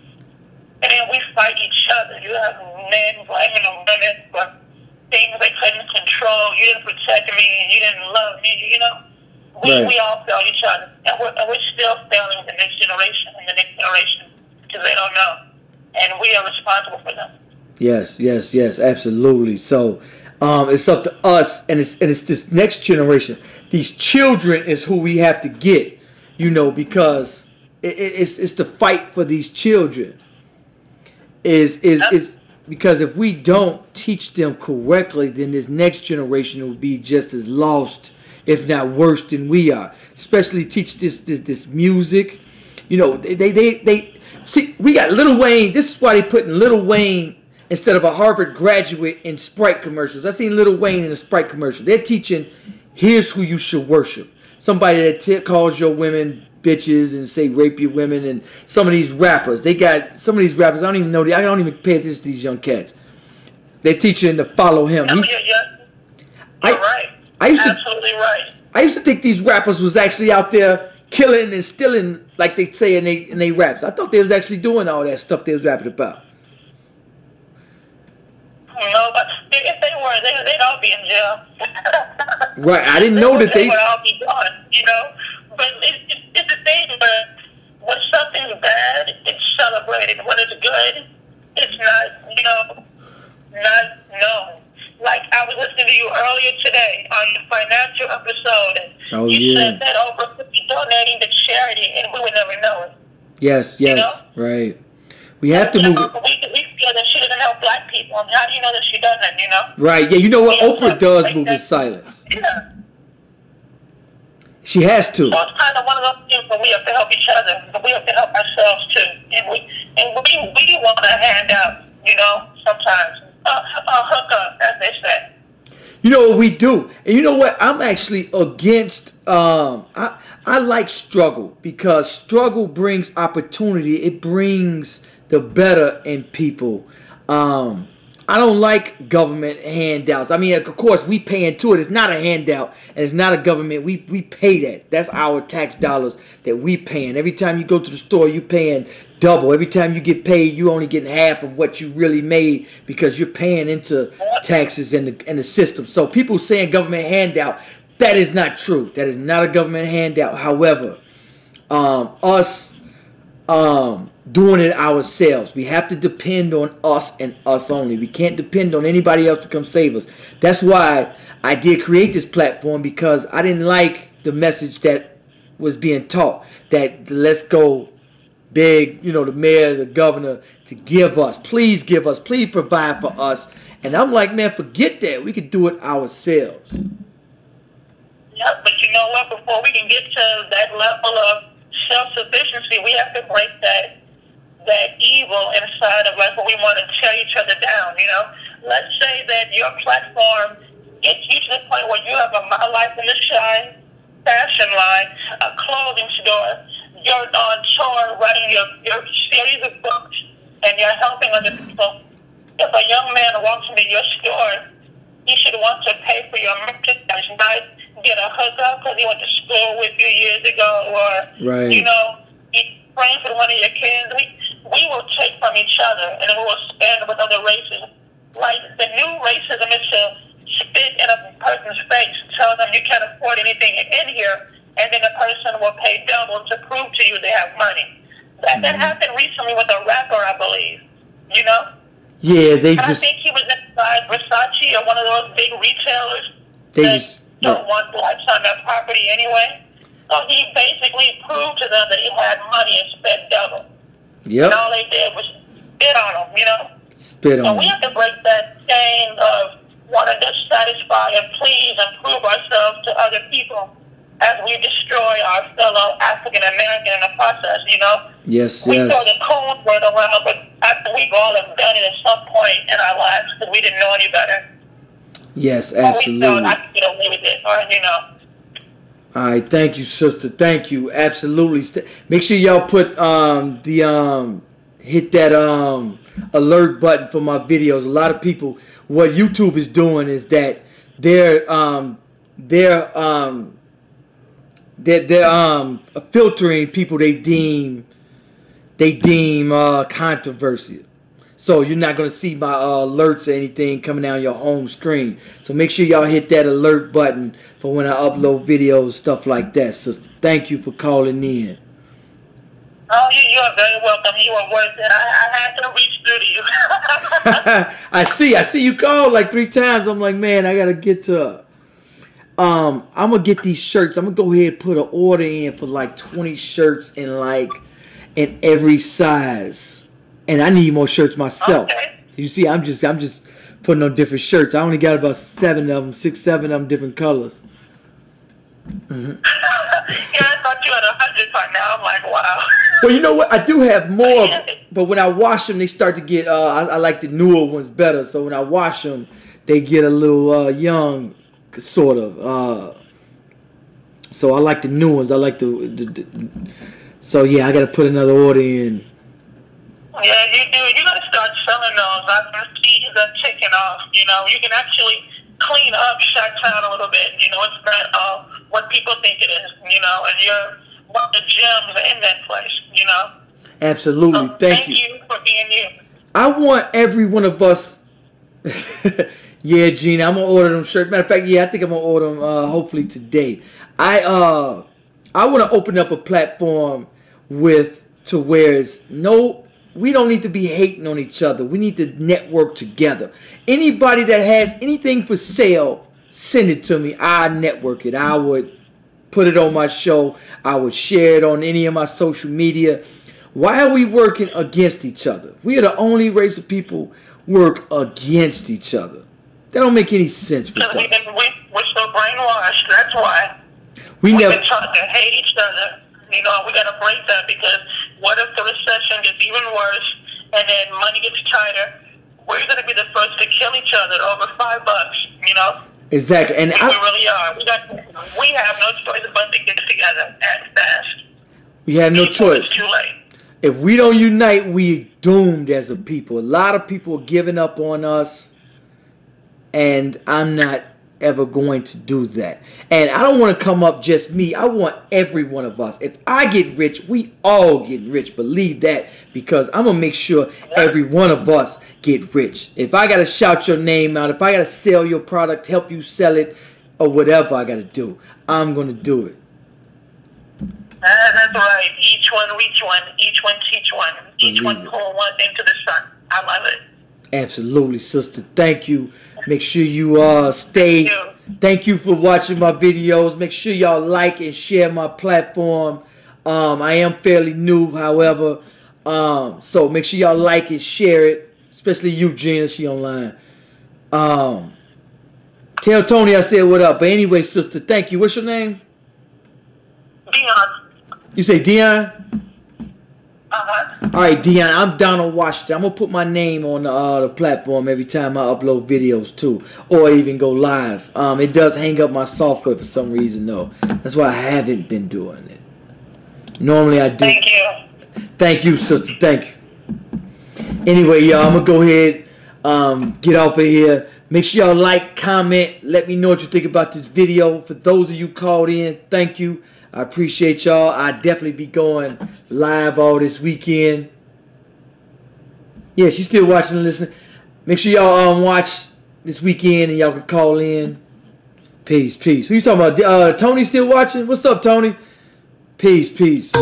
[SPEAKER 8] And then we fight each other. You have men blaming the women for things they couldn't control. You didn't protect me, you didn't love me, you know? We all fail each other. And we're still failing the next generation and the next generation because they don't know. And we are responsible for them.
[SPEAKER 1] Yes, yes, yes, absolutely. So it's up to us, and it's this next generation. These children is who we have to get, you know, because it's the fight for these children. Is because if we don't teach them correctly, then this next generation will be just as lost, if not worse, than we are. Especially teach this music. You know, they see, we got Lil Wayne. This is why they putting Lil Wayne instead of a Harvard graduate in Sprite commercials. I seen Lil Wayne in a Sprite commercial. They're teaching, here's who you should worship. Somebody that calls your women bitches and say rape your women, and some of these rappers. They got some of these rappers. I don't even know. I don't even pay attention to these young cats. They're teaching to follow him.
[SPEAKER 8] You're right. Absolutely right.
[SPEAKER 1] I used to think these rappers was actually out there killing and stealing, like they say in they raps. I thought they was actually doing all that stuff they was rapping about.
[SPEAKER 8] No, but if they were, they'd all be in jail.
[SPEAKER 1] Right, I didn't know that they
[SPEAKER 8] would all be gone, you know. But it's the thing, but when something's bad, it's celebrated. When it's good, it's not, you know, not known. Like I was listening to you earlier today on the financial episode, and you said that over 50 donating to charity, and we would never know it.
[SPEAKER 1] Yes, yes, you know? Right. We have to move.
[SPEAKER 8] We feel that she doesn't help black people. How do you know that she doesn't, you know?
[SPEAKER 1] Right, yeah, you know what? Oprah does move in silence.
[SPEAKER 8] Yeah.
[SPEAKER 1] She has to.
[SPEAKER 8] So it's kind of one of those things where we have to help each other, but we have to help ourselves too. And we want a handout, you know, sometimes. A hookup, as they say.
[SPEAKER 1] You know what we do, and you know what? I'm actually against. I like struggle because struggle brings opportunity. It brings the better in people. I don't like government handouts. I mean, of course, we pay into it. It's not a handout, and it's not a government. We pay that. That's our tax dollars that we paying. Every time you go to the store, you paying double. Every time you get paid, you only getting half of what you really made because you're paying into taxes in the system. So people saying government handout, that is not true. That is not a government handout. However, us doing it ourselves. We have to depend on us and us only. We can't depend on anybody else to come save us. That's why I did create this platform, because I didn't like the message that was being taught, that let's go big, you know, the mayor, the governor, to give us, please provide for us. And I'm like, man, forget that. We could do it ourselves.
[SPEAKER 8] Yeah, but you know what? Before we can get to that level of self-sufficiency, we have to break that evil inside of us where we want to tear each other down, you know? Let's say that your platform gets you to the point where you have a My Life in the Shine fashion line, a clothing store, you're on tour writing your series of books, and you're helping other people. If a young man walks into your store, he should want to pay for your merchandise, not get a hookup because he went to school with you years ago, or, you know, he praying for one of your kids. We will take from each other, and we will spend with other races. Like, the new racism is to spit in a person's face, tell them you can't afford anything in here, and then the person will pay double to prove to you they have money. That happened recently with a rapper, I believe, you know?
[SPEAKER 1] Yeah,
[SPEAKER 8] I think he was inside Versace or one of those big retailers that don't want blacks on their property anyway. So he basically proved to them that he had money and spent double.
[SPEAKER 1] Yep.
[SPEAKER 8] And all they did was spit on him, you know?
[SPEAKER 1] Spit on him.
[SPEAKER 8] So we have to break that chain of wanting to satisfy and please and prove ourselves to other people as we destroy our fellow African American in the process, you know?
[SPEAKER 1] Yes,
[SPEAKER 8] we throw the cold word around, but I believe all have done it at some point in our lives because we didn't know any better.
[SPEAKER 1] Yes, absolutely.
[SPEAKER 8] But we thought I could get away with it, or, you know.
[SPEAKER 1] All right, thank you, sister. Thank you. Absolutely. Make sure y'all put hit that alert button for my videos. A lot of people, what YouTube is doing is that they're filtering people they deem controversial. So you're not going to see my alerts or anything coming down your home screen. So make sure y'all hit that alert button for when I upload videos, stuff like that. So thank you for calling in.
[SPEAKER 8] Oh, you are very welcome. You are worth it. I had to reach through to you.
[SPEAKER 1] I see you called like 3 times. I'm like, man, I got to get to I'm going to get these shirts. I'm going to go ahead and put an order in for like 20 shirts in every size. And I need more shirts myself.
[SPEAKER 8] Okay.
[SPEAKER 1] You see, I'm just putting on different shirts. I only got about 7 of them, 6, 7 of them, different colors.
[SPEAKER 8] Yeah, I thought you had 100 by now. I'm like, wow.
[SPEAKER 1] Well, you know what? I do have more, but when I wash them, they start to get. I like the newer ones better. So when I wash them, they get a little young, sort of. So I like the new ones. I like so yeah, I got to put another order in.
[SPEAKER 8] Yeah, you do. You gotta start selling those. After seasons are ticking off, you know, you can actually clean up Chi-Town a little bit. You know, it's not what people think it is. You know, and you're one of the gems in that place. You know.
[SPEAKER 1] Absolutely.
[SPEAKER 8] So
[SPEAKER 1] thank you
[SPEAKER 8] for being you.
[SPEAKER 1] I want every one of us. Yeah, Gina, I'm gonna order them shirts. Matter of fact, yeah, I think I'm gonna order them hopefully today. I want to open up a platform to where we don't need to be hating on each other. We need to network together. Anybody that has anything for sale, send it to me. I network it. I would put it on my show. I would share it on any of my social media. Why are we working against each other? We are the only race of people work against each other. That don't make any sense with us.
[SPEAKER 8] We're so brainwashed. That's why.
[SPEAKER 1] We've
[SPEAKER 8] been taught to hate each other. You know, we got to break that, because what if the recession gets even worse and then money gets tighter? We're going to be the first to kill each other over $5, you know?
[SPEAKER 1] Exactly. And
[SPEAKER 8] we really are. We have no choice but to get together and fast.
[SPEAKER 1] We have no choice.
[SPEAKER 8] It's too late.
[SPEAKER 1] If we don't unite, we're doomed as a people. A lot of people are giving up on us, and I'm not ever going to do that. And I don't want to come up just me. I want every one of us. If I get rich, we all get rich. Believe that, because I'm going to make sure every one of us get rich. If I got to shout your name out, if I got to sell your product, help you sell it, or whatever I got to do, I'm going to do it.
[SPEAKER 8] That's right. Each one reach one. Each one teach one. Each one pull one into the sun. I love it.
[SPEAKER 1] Absolutely, sister. Thank you. Make sure you stay. Thank you for watching my videos. Make sure y'all like and share my platform. I am fairly new, however. So make sure y'all like and share it. Especially you, Gina. She online. Tell Tony I said what up. But anyway, sister, thank you. What's your name?
[SPEAKER 8] Dion.
[SPEAKER 1] You say Dion?
[SPEAKER 8] Uh-huh.
[SPEAKER 1] All right, Dion, I'm Donald Washington. I'm going to put my name on the platform every time I upload videos, too, or even go live. It does hang up my software for some reason, though. That's why I haven't been doing it. Normally, I do.
[SPEAKER 8] Thank you.
[SPEAKER 1] Thank you, sister. Thank you. Anyway, y'all, I'm going to go ahead, get off of here. Make sure y'all like, comment, let me know what you think about this video. For those of you called in, thank you. I appreciate y'all. I'll definitely be going live all this weekend. Yeah, she's still watching and listening. Make sure y'all watch this weekend and y'all can call in. Peace, peace. Who you talking about? Tony still watching? What's up, Tony? Peace, peace.